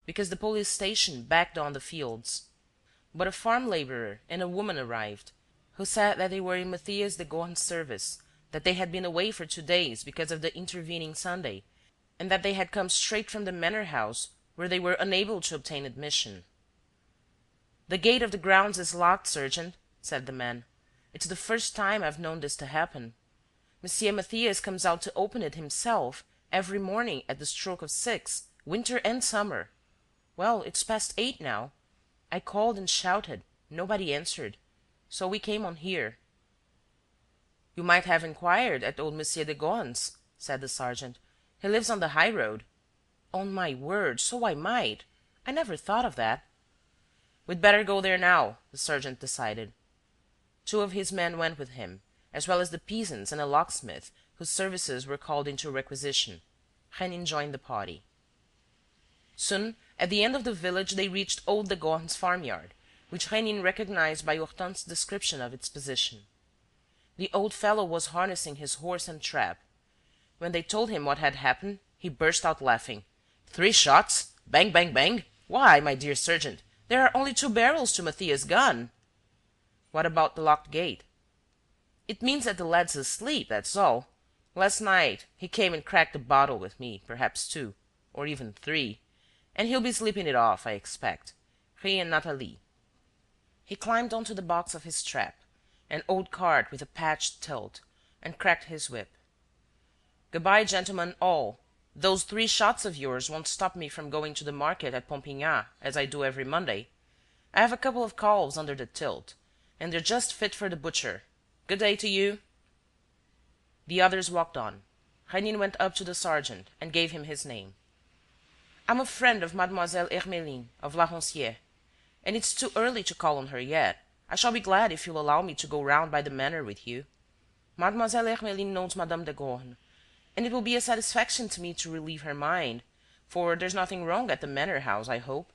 because the police station backed on the fields. But a farm laborer and a woman arrived, who said that they were in Mathias de Gorne's service, that they had been away for 2 days because of the intervening Sunday, and that they had come straight from the manor house, where they were unable to obtain admission. "The gate of the grounds is locked, sergeant," said the man. "It's the first time I've known this to happen. Monsieur Mathias comes out to open it himself every morning at the stroke of 6, winter and summer. Well, it's past 8 now. I called and shouted, nobody answered, so we came on here." "You might have inquired at old Monsieur de Gorne's," said the sergeant. "He lives on the high road." "On my word, so I might. I never thought of that." "We'd better go there now," the sergeant decided. 2 of his men went with him, as well as the peasants and a locksmith whose services were called into requisition. Rénine joined the party. Soon, at the end of the village, they reached old de Gorne's farmyard, which Rénine recognized by Hortense's description of its position. The old fellow was harnessing his horse and trap. When they told him what had happened, he burst out laughing. "3 shots? Bang, bang, bang? Why, my dear sergeant, there are only 2 barrels to Mathias' gun." "What about the locked gate?" "It means that the lad's asleep, that's all. Last night he came and cracked a bottle with me, perhaps 2, or even 3. And he'll be sleeping it off, I expect. He and Nathalie." He climbed onto the box of his trap, an old cart with a patched tilt, and cracked his whip. "Good-bye, gentlemen all. Those 3 shots of yours won't stop me from going to the market at Pompignat, as I do every Monday. I have a couple of calves under the tilt, and they're just fit for the butcher. Good day to you." The others walked on. Rénine went up to the sergeant and gave him his name. "I'm a friend of Mademoiselle Ermeline, of La Roncière, and it's too early to call on her yet. I shall be glad if you'll allow me to go round by the manor with you. Mademoiselle Ermeline knows Madame de Gorne, and it will be a satisfaction to me to relieve her mind, for there's nothing wrong at the manor house, I hope."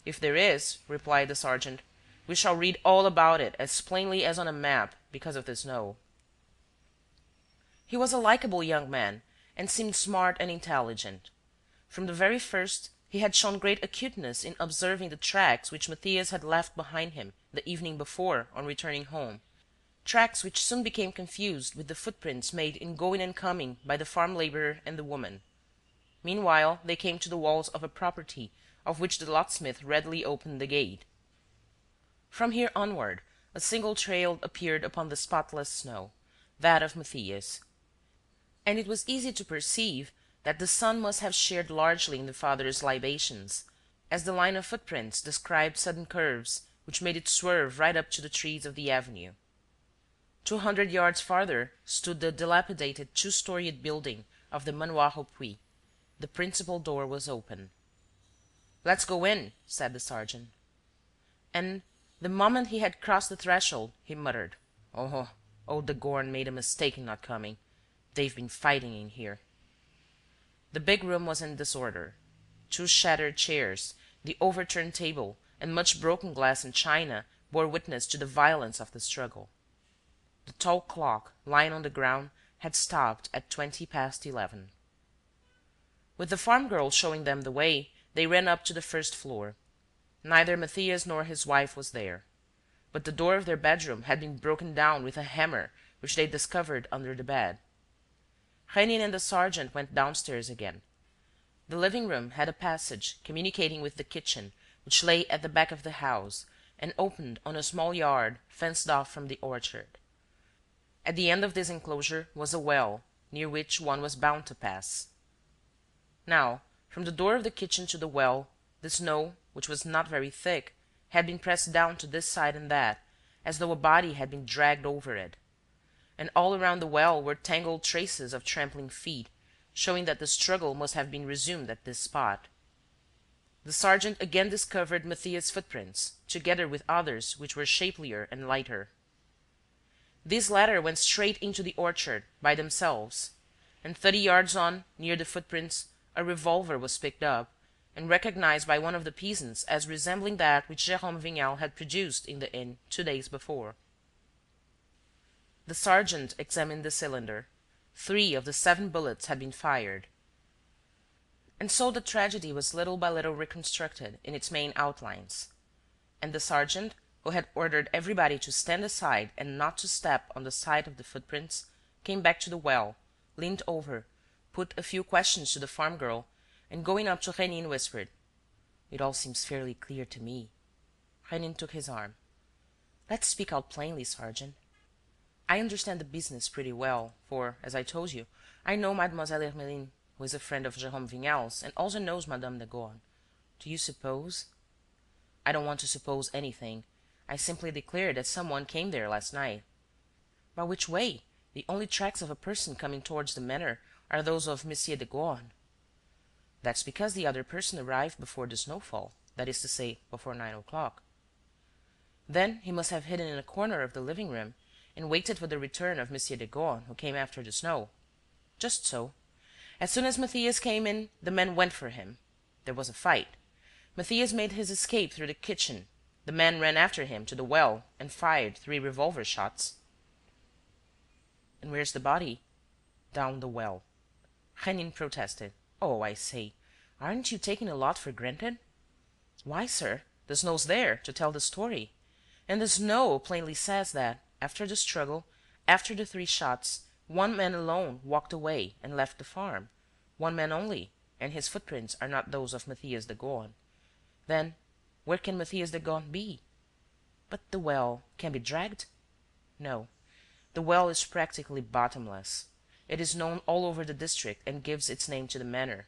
"If there is," replied the sergeant, "we shall read all about it as plainly as on a map, because of the snow." He was a likable young man, and seemed smart and intelligent. From the very first, he had shown great acuteness in observing the tracks which Mathias had left behind him the evening before on returning home, tracks which soon became confused with the footprints made in going and coming by the farm labourer and the woman. Meanwhile they came to the walls of a property of which the locksmith readily opened the gate. From here onward, a single trail appeared upon the spotless snow, that of Mathias. And it was easy to perceive that the son must have shared largely in the father's libations, as the line of footprints described sudden curves which made it swerve right up to the trees of the avenue. 200 yards farther stood the dilapidated 2-storied building of the Manoir au Puits. The principal door was open. "Let's go in," said the sergeant. And, the moment he had crossed the threshold, he muttered, "Oh, old de Gorne made a mistake in not coming. They've been fighting in here." The big room was in disorder. 2 shattered chairs, the overturned table, and much broken glass and china bore witness to the violence of the struggle. The tall clock, lying on the ground, had stopped at 20 past 11. With the farm girl showing them the way, they ran up to the first floor. Neither Mathias nor his wife was there. But the door of their bedroom had been broken down with a hammer which they discovered under the bed. Rénine and the sergeant went downstairs again. The living-room had a passage communicating with the kitchen, which lay at the back of the house and opened on a small yard fenced off from the orchard. At the end of this enclosure was a well, near which one was bound to pass. Now, from the door of the kitchen to the well, the snow, which was not very thick, had been pressed down to this side and that, as though a body had been dragged over it. And all around the well were tangled traces of trampling feet, showing that the struggle must have been resumed at this spot. The sergeant again discovered Mathias' footprints, together with others which were shapelier and lighter. These latter went straight into the orchard, by themselves, and 30 yards on, near the footprints, a revolver was picked up, and recognized by one of the peasants as resembling that which Jérôme Vignal had produced in the inn 2 days before. The sergeant examined the cylinder. 3 of the 7 bullets had been fired. And so the tragedy was little by little reconstructed in its main outlines. And the sergeant, who had ordered everybody to stand aside and not to step on the side of the footprints, came back to the well, leaned over, put a few questions to the farm girl, and going up to Rénine, whispered: "It all seems fairly clear to me." Rénine took his arm. "Let's speak out plainly, sergeant. I understand the business pretty well, for, as I told you, I know Mademoiselle Hermeline, who is a friend of Jérôme Vignal's and also knows Madame de Gorne. Do you suppose—" "I don't want to suppose anything. I simply declare that someone came there last night." "By which way? The only tracks of a person coming towards the manor are those of Monsieur de Gorne." "That's because the other person arrived before the snowfall, that is to say, before 9 o'clock." "Then he must have hidden in a corner of the living-room and waited for the return of Monsieur de Gorne, who came after the snow." "Just so. As soon as Matthias came in, the men went for him. There was a fight. Matthias made his escape through the kitchen. The men ran after him to the well and fired 3 revolver shots." "And where's the body?" "Down the well." Rénine protested: "Oh, I say, aren't you taking a lot for granted?" "Why, sir? The snow's there to tell the story. And the snow plainly says that, after the struggle, after the 3 shots, one man alone walked away and left the farm. One man only, and his footprints are not those of Matthias de Gorne. Then where can Matthias de Gorne be?" "But the well can be dragged?" "No. The well is practically bottomless. It is known all over the district and gives its name to the manor."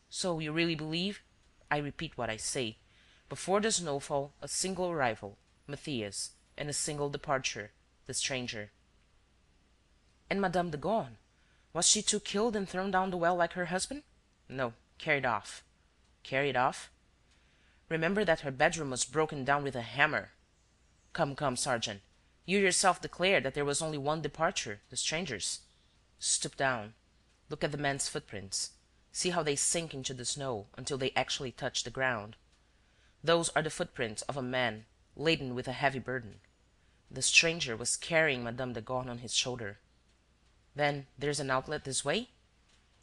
"So you really believe—" "I repeat what I say. Before the snowfall, a single arrival, Matthias, and a single departure, the stranger." "And Madame de Gorne? Was she too killed and thrown down the well like her husband?" "No, carried off." "Carried off?" "Remember that her bedroom was broken down with a hammer." Come, sergeant. You yourself declared that there was only one departure, the stranger's." "Stoop down. Look at the man's footprints. See how they sink into the snow until they actually touch the ground. Those are the footprints of a man laden with a heavy burden. The stranger was carrying Madame de Gorne on his shoulder. Then there's an outlet this way?"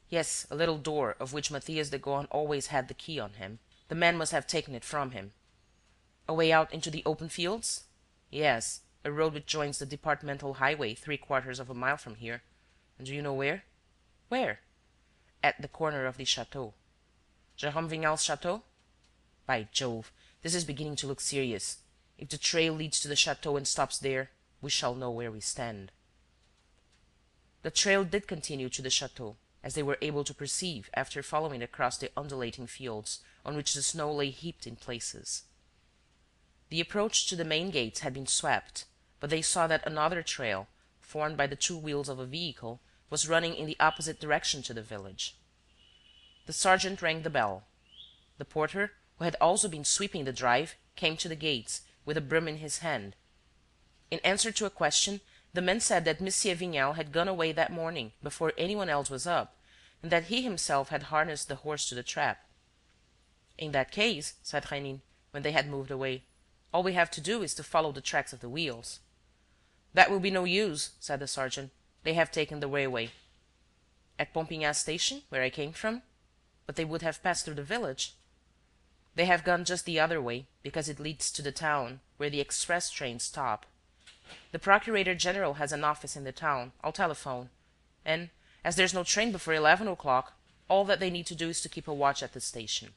"Yes, a little door of which Matthias de Gorne always had the key on him. The man must have taken it from him." "A way out into the open fields?" "Yes, a road which joins the departmental highway 3/4 of a mile from here. And do you know where?" "Where?" "At the corner of the chateau." "Jérôme Vignal's chateau?" "By Jove, this is beginning to look serious. If the trail leads to the chateau and stops there, we shall know where we stand." The trail did continue to the chateau, as they were able to perceive after following across the undulating fields on which the snow lay heaped in places. The approach to the main gates had been swept, but they saw that another trail, formed by the 2 wheels of a vehicle, was running in the opposite direction to the village. The sergeant rang the bell. The porter, who had also been sweeping the drive, came to the gates, with a broom in his hand. In answer to a question, the man said that Monsieur Vignal had gone away that morning before anyone else was up, and that he himself had harnessed the horse to the trap. "In that case," said Rénine, when they had moved away, "all we have to do is to follow the tracks of the wheels." "That will be no use," said the sergeant. "They have taken the railway." "At Pompignat station, where I came from? But they would have passed through the village." "They have gone just the other way, because it leads to the town, where the express trains stop. The procurator-general has an office in the town. I'll telephone. And, as there's no train before 11 o'clock, all that they need to do is to keep a watch at the station."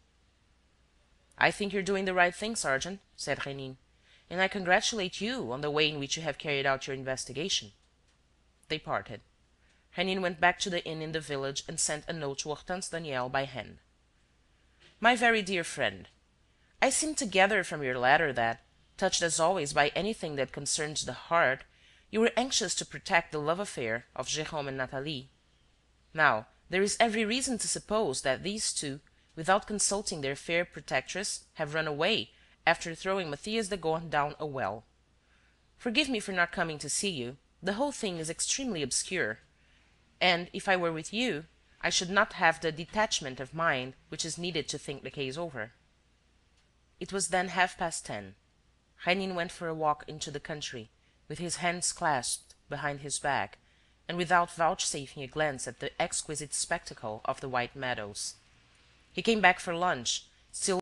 "I think you're doing the right thing, sergeant," said Rénine, "and I congratulate you on the way in which you have carried out your investigation." They parted. Rénine went back to the inn in the village and sent a note to Hortense Daniel by hand. "My very dear friend, I seem to gather from your letter that, touched as always by anything that concerns the heart, you were anxious to protect the love affair of Jérôme and Nathalie. Now, there is every reason to suppose that these two, without consulting their fair protectress, have run away after throwing Matthias de Gorne down a well. Forgive me for not coming to see you. The whole thing is extremely obscure. And, if I were with you, I should not have the detachment of mind which is needed to think the case over." It was then 10:30. Rénine went for a walk into the country, with his hands clasped behind his back, and without vouchsafing a glance at the exquisite spectacle of the white meadows. He came back for lunch, still